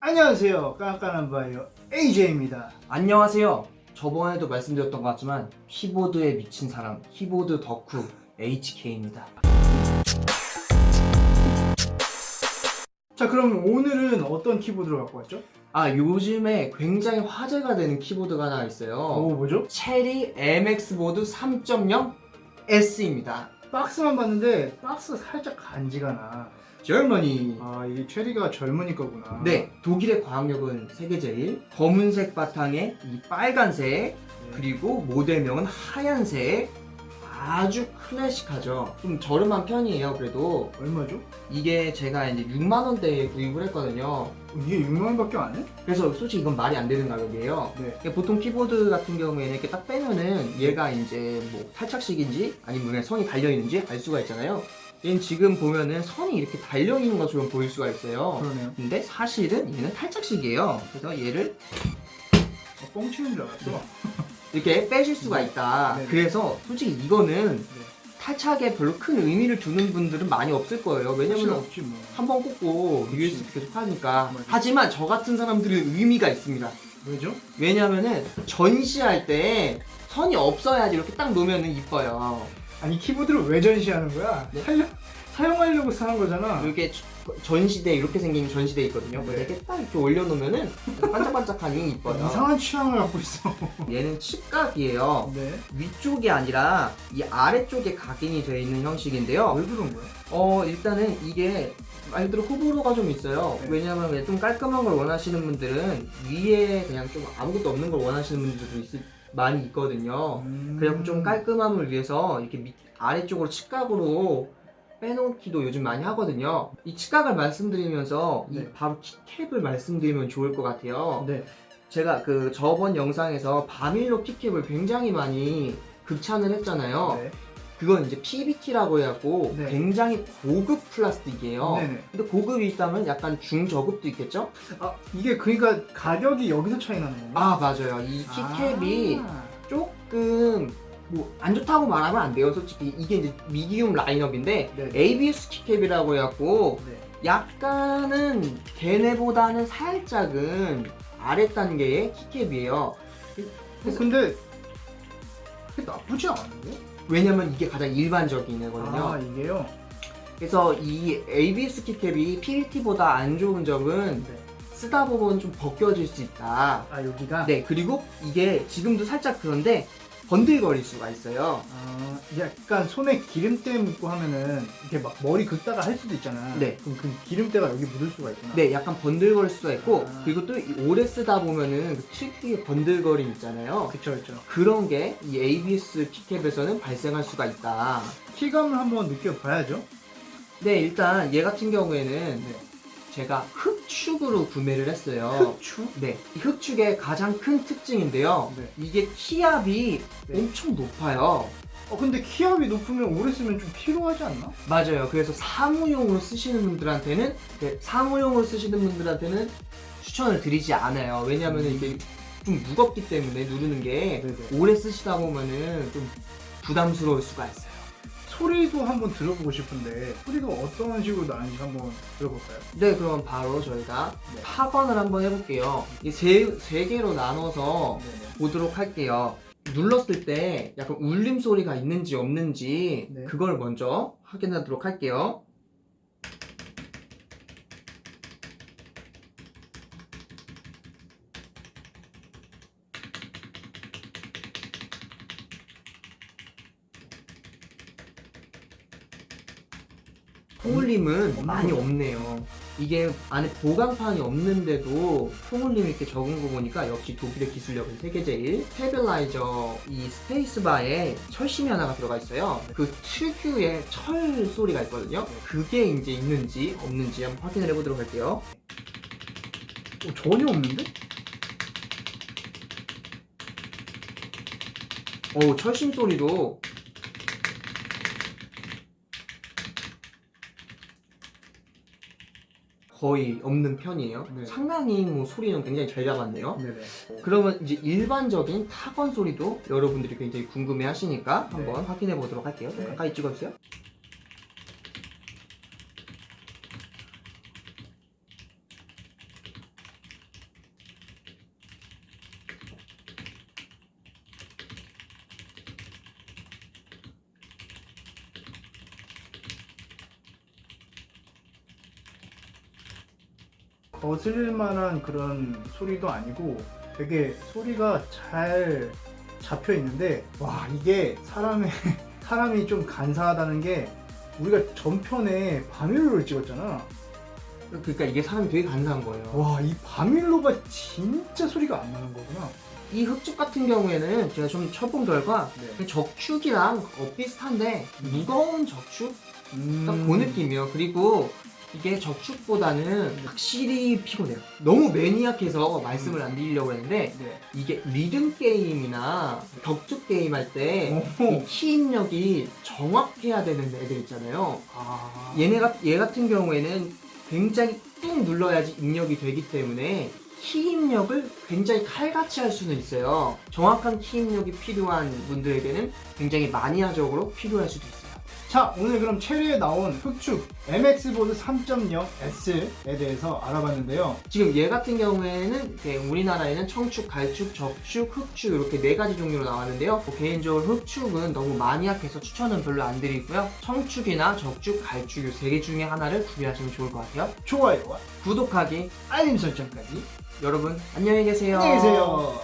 안녕하세요. 깐깐한 바이오 AJ입니다. 안녕하세요. 저번에도 말씀드렸던 것 같지만 키보드에 미친 사람, 키보드 덕후 HK입니다. 자, 그럼 오늘은 어떤 키보드로 갖고 왔죠? 요즘에 굉장히 화제가 되는 키보드가 하나 있어요. 뭐죠? 체리 MX 보드 3.0 S입니다. 박스만 봤는데 박스가 살짝 간지가 나. 젊은이. 이게 체리가 젊은이 거구나. 네, 독일의 과학력은 세계 제일. 검은색 바탕에 이 빨간색, 그리고 모델명은 하얀색. 아주 클래식하죠. 좀 저렴한 편이에요. 그래도 얼마죠? 이게 제가 이제 6만 원대에 구입을 했거든요. 이게 6만 원밖에 안 해? 그래서 솔직히 이건 말이 안 되는 가격이에요. 네. 보통 키보드 같은 경우에는 이렇게 딱 빼면은 얘가 이제 뭐 탈착식인지 아니면 그냥 선이 달려 있는지 알 수가 있잖아요. 얘는 지금 보면은 선이 이렇게 달려 있는 것처럼 보일 수가 있어요. 그러네요. 근데 사실은 얘는 탈착식이에요. 그래서 얘를 뻥치는 줄 알았어. 이렇게 빼실 수가 있다. 네. 그래서 솔직히 이거는 네. 탈착에 별로 큰 의미를 두는 분들은 많이 없을 거예요. 사실 왜냐면 없지 뭐. 한 번 꽂고 그치. USB 계속 하니까. 맞아. 하지만 저 같은 사람들은 의미가 있습니다. 왜죠? 왜냐면은 전시할 때 선이 없어야지 이렇게 딱 놓으면 이뻐요. 아니 키보드를 왜 전시하는 거야? 네. 사용하려고 사는 거잖아. 이렇게 전시대 이렇게 생긴 전시대 있거든요. 네. 이렇게 딱 이렇게 올려놓으면은 반짝반짝하니 이뻐요. 이상한 취향을 갖고 있어. 얘는 칩각이에요. 네. 위쪽이 아니라 이 아래쪽에 각인이 되어 있는 형식인데요. 왜 그런 거야? 일단은 이게 말 그대로 호불호가 좀 있어요. 네. 왜냐면 그냥 좀 깔끔한 걸 원하시는 분들은 위에 그냥 좀 아무것도 없는 걸 원하시는 분들도 많이 있거든요. 그래서 좀 깔끔함을 위해서 이렇게 아래쪽으로 칩각으로 빼놓기도 요즘 많이 하거든요. 이 칩각을 말씀드리면서 네. 이 바로 키캡을 말씀드리면 좋을 것 같아요. 네. 제가 그 저번 영상에서 바밀로 키캡을 굉장히 많이 극찬을 했잖아요. 네. 그건 이제 PBT라고 해갖고 네. 굉장히 고급 플라스틱이에요. 네네. 근데 고급이 있다면 약간 중저급도 있겠죠? 이게 그러니까 가격이 여기서 차이 나는 건가? 맞아요. 이 키캡이 아. 조금 뭐 안 좋다고 말하면 안 돼요. 솔직히 이게 이제 미디움 라인업인데 네. ABS 키캡이라고 해갖고 네. 약간은 걔네보다는 살짝은 아래 단계의 키캡이에요. 근데 그게 나쁘지 않은데? 왜냐면 이게 가장 일반적인 애거든요. 이게요? 그래서 이 ABS 키캡이 PBT보다 안 좋은 점은 네. 쓰다 보면 좀 벗겨질 수 있다. 여기가? 네, 그리고 이게 지금도 살짝 그런데 번들거릴 수가 있어요. 약간 손에 기름때 묻고 하면은 이렇게 막 머리 긁다가 할 수도 있잖아. 네. 그럼 그 기름때가 여기 묻을 수가 있구나. 네, 약간 번들거릴 수가 있고 그리고 또 오래 쓰다 보면은 그 특유의 번들거림 있잖아요. 그쵸, 그쵸. 그런 게 이 ABS 키캡에서는 발생할 수가 있다. 키감을 한번 느껴봐야죠. 네, 일단 얘 같은 경우에는 네. 제가 흑축으로 구매를 했어요. 흑추? 네, 이 흑축의 가장 큰 특징인데요. 네. 이게 키압이 네. 엄청 높아요. 근데 키압이 높으면 오래 쓰면 좀 피로하지 않나? 맞아요. 그래서 사무용으로 쓰시는 분들한테는 추천을 드리지 않아요. 왜냐하면 이게 좀 무겁기 때문에 누르는 게 네네. 오래 쓰시다 보면은 좀 부담스러울 수가 있어요. 소리도 한번 들어보고 싶은데 소리가 어떤 식으로 나는지 한번 들어볼까요? 네, 그럼 바로 저희가 네. 확언을 한번 해볼게요. 이 세 개로 나눠서 네네. 보도록 할게요. 눌렀을 때 약간 울림 소리가 있는지 없는지 네. 그걸 먼저 확인하도록 할게요. 통울림은 많이 없네요. 이게 안에 보강판이 없는데도 통울림이 이렇게 적은 거 보니까 역시 독일의 기술력은 세계 제일. 스테빌라이저 이 스페이스바에 철심이 하나가 들어가 있어요. 그 특유의 철 소리가 있거든요. 그게 이제 있는지 없는지 한번 확인을 해보도록 할게요. 전혀 없는데? 철심 소리도 거의 없는 편이에요. 네. 상당히 뭐 소리는 굉장히 잘 잡았네요. 네네. 그러면 이제 일반적인 타건 소리도 여러분들이 굉장히 궁금해 하시니까 네. 한번 확인해 보도록 할게요. 네. 가까이 찍어주세요. 거슬릴 만한 그런 소리도 아니고 되게 소리가 잘 잡혀 있는데, 와, 이게 사람이 좀 간사하다는 게, 우리가 전편에 바밀로를 찍었잖아. 그러니까 이게 사람이 되게 간사한 거예요. 와, 이 바밀로가 진짜 소리가 안 나는 거구나. 이 흑축 같은 경우에는 제가 좀 쳐본 결과 네. 적축이랑 비슷한데 무거운 적축? 딱 그 음. 느낌이에요. 그리고 이게 적축보다는 확실히 피곤해요. 너무 매니악해서 말씀을 안 드리려고 했는데 네. 이게 리듬 게임이나 격투 게임 할 때 오. 키 입력이 정확해야 되는 애들 있잖아요. 아. 얘 같은 경우에는 굉장히 꾹 눌러야지 입력이 되기 때문에 키 입력을 굉장히 칼같이 할 수는 있어요. 정확한 키 입력이 필요한 분들에게는 굉장히 마니아적으로 필요할 수도 있어요. 자, 오늘 그럼 최근에 나온 흑축 MX보드 3.0S에 대해서 알아봤는데요. 지금 얘 같은 경우에는 우리나라에는 청축, 갈축, 적축, 흑축 이렇게 4가지 종류로 나왔는데요. 개인적으로 흑축은 너무 마니악해서 추천은 별로 안 드리고요. 청축이나 적축, 갈축 이 3개 중에 하나를 구매하시면 좋을 것 같아요. 좋아요와 구독하기, 알림 설정까지. 여러분 안녕히 계세요. 안녕히 계세요.